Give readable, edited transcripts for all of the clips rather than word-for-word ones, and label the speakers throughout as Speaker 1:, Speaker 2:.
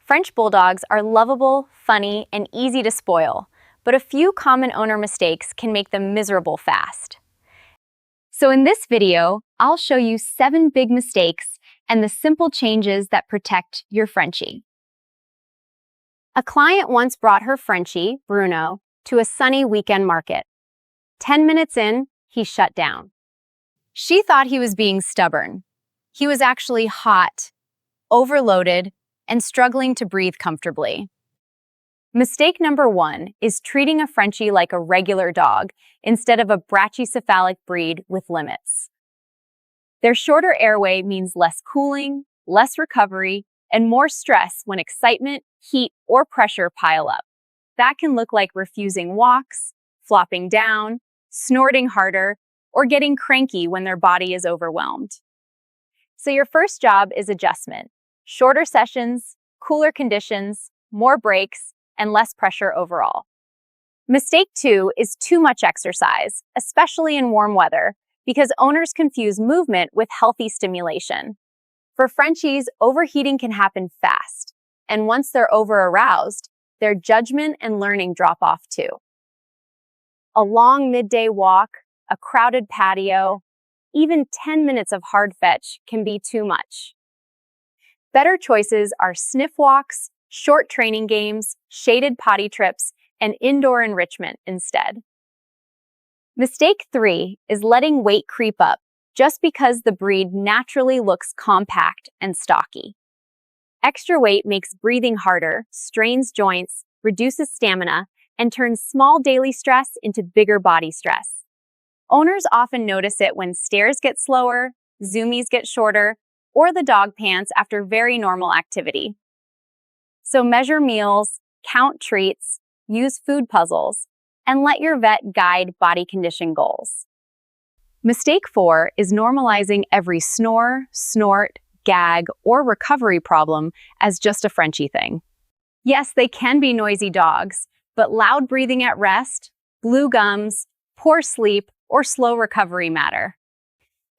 Speaker 1: French Bulldogs are lovable, funny, and easy to spoil, but a few common owner mistakes can make them miserable fast. So in this video, I'll show you 7 big mistakes and the simple changes that protect your Frenchie. A client once brought her Frenchie, Bruno, to a sunny weekend market. 10 minutes in, he shut down. She thought he was being stubborn. He was actually hot, overloaded, and struggling to breathe comfortably. Mistake number 1 is treating a Frenchie like a regular dog instead of a brachycephalic breed with limits. Their shorter airway means less cooling, less recovery, and more stress when excitement, heat, or pressure pile up. That can look like refusing walks, flopping down, snorting harder, or getting cranky when their body is overwhelmed. So your first job is adjustment. Shorter sessions, cooler conditions, more breaks, and less pressure overall. Mistake 2 is too much exercise, especially in warm weather, because owners confuse movement with healthy stimulation. For Frenchies, overheating can happen fast, and once they're over-aroused, their judgment and learning drop off too. A long midday walk, a crowded patio, even 10 minutes of hard fetch can be too much. Better choices are sniff walks, short training games, shaded potty trips, and indoor enrichment instead. Mistake 3 is letting weight creep up just because the breed naturally looks compact and stocky. Extra weight makes breathing harder, strains joints, reduces stamina, and turns small daily stress into bigger body stress. Owners often notice it when stairs get slower, zoomies get shorter, or the dog pants after very normal activity. So measure meals, count treats, use food puzzles, and let your vet guide body condition goals. Mistake 4 is normalizing every snore, snort, gag, or recovery problem as just a Frenchie thing. Yes, they can be noisy dogs, but loud breathing at rest, blue gums, poor sleep, or slow recovery matter.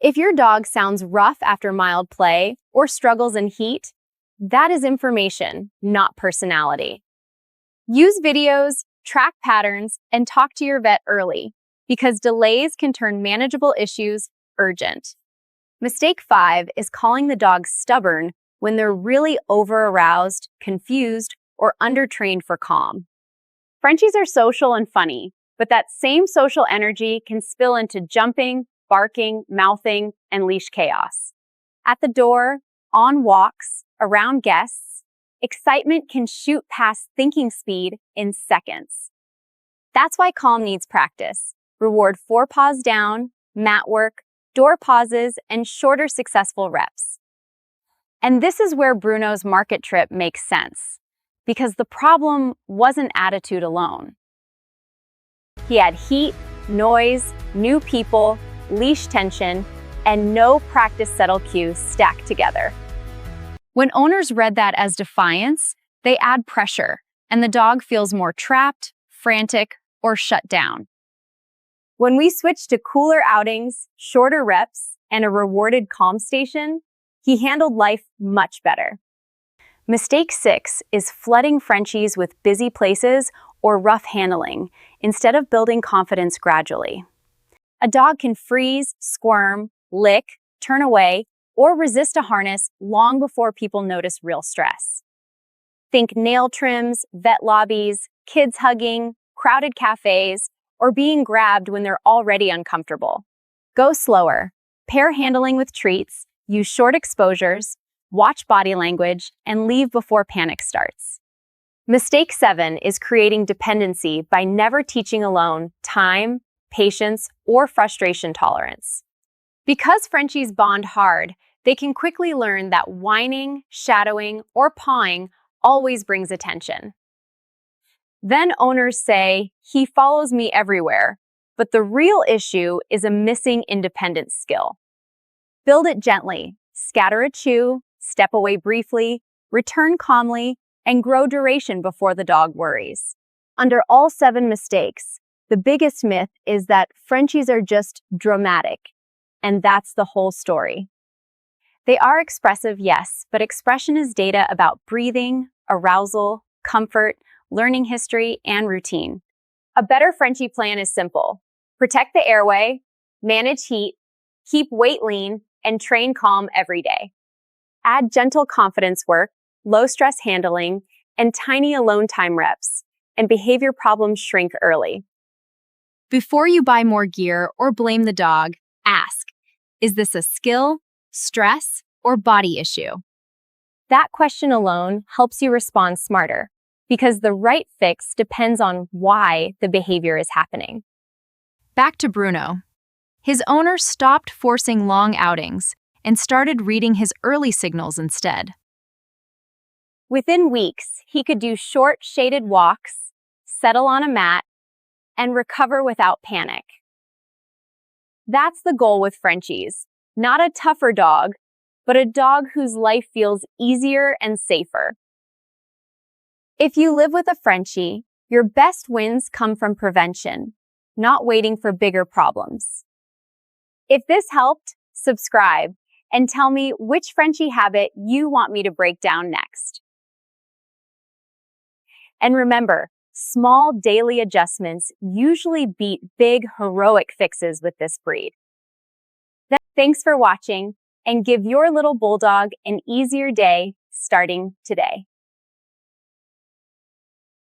Speaker 1: If your dog sounds rough after mild play or struggles in heat, that is information, not personality. Use videos, track patterns, and talk to your vet early, because delays can turn manageable issues urgent. Mistake 5 is calling the dog stubborn when they're really over-aroused, confused, or undertrained for calm. Frenchies are social and funny, but that same social energy can spill into jumping, barking, mouthing, and leash chaos. At the door, on walks, around guests, excitement can shoot past thinking speed in seconds. That's why calm needs practice. Reward 4 paws down, mat work, door pauses, and shorter successful reps. And this is where Bruno's market trip makes sense, because the problem wasn't attitude alone. He had heat, noise, new people, leash tension, and no practice settle cue stacked together. When owners read that as defiance, they add pressure, and the dog feels more trapped, frantic, or shut down. When we switched to cooler outings, shorter reps, and a rewarded calm station, he handled life much better. Mistake 6 is flooding Frenchies with busy places or rough handling instead of building confidence gradually. A dog can freeze, squirm, lick, turn away, or resist a harness long before people notice real stress. Think nail trims, vet lobbies, kids hugging, crowded cafes, or being grabbed when they're already uncomfortable. Go slower, pair handling with treats, use short exposures, watch body language, and leave before panic starts. Mistake 7 is creating dependency by never teaching alone time, patience, or frustration tolerance. Because Frenchies bond hard, they can quickly learn that whining, shadowing, or pawing always brings attention. Then owners say, "He follows me everywhere," but the real issue is a missing independence skill. Build it gently, scatter a chew, step away briefly, return calmly, and grow duration before the dog worries. Under all 7 mistakes, the biggest myth is that Frenchies are just dramatic, and that's the whole story. They are expressive, yes, but expression is data about breathing, arousal, comfort, learning history, and routine. A better Frenchie plan is simple. Protect the airway, manage heat, keep weight lean, and train calm every day. Add gentle confidence work, low-stress handling, and tiny alone time reps, and behavior problems shrink early. Before you buy more gear or blame the dog, ask, is this a skill, stress, or body issue? That question alone helps you respond smarter, because the right fix depends on why the behavior is happening. Back to Bruno. His owner stopped forcing long outings and started reading his early signals instead. Within weeks, he could do short, shaded walks, settle on a mat, and recover without panic. That's the goal with Frenchies. Not a tougher dog, but a dog whose life feels easier and safer. If you live with a Frenchie, your best wins come from prevention, not waiting for bigger problems. If this helped, subscribe and tell me which Frenchie habit you want me to break down next. And remember, small daily adjustments usually beat big heroic fixes with this breed. Thanks for watching, and give your little bulldog an easier day starting today.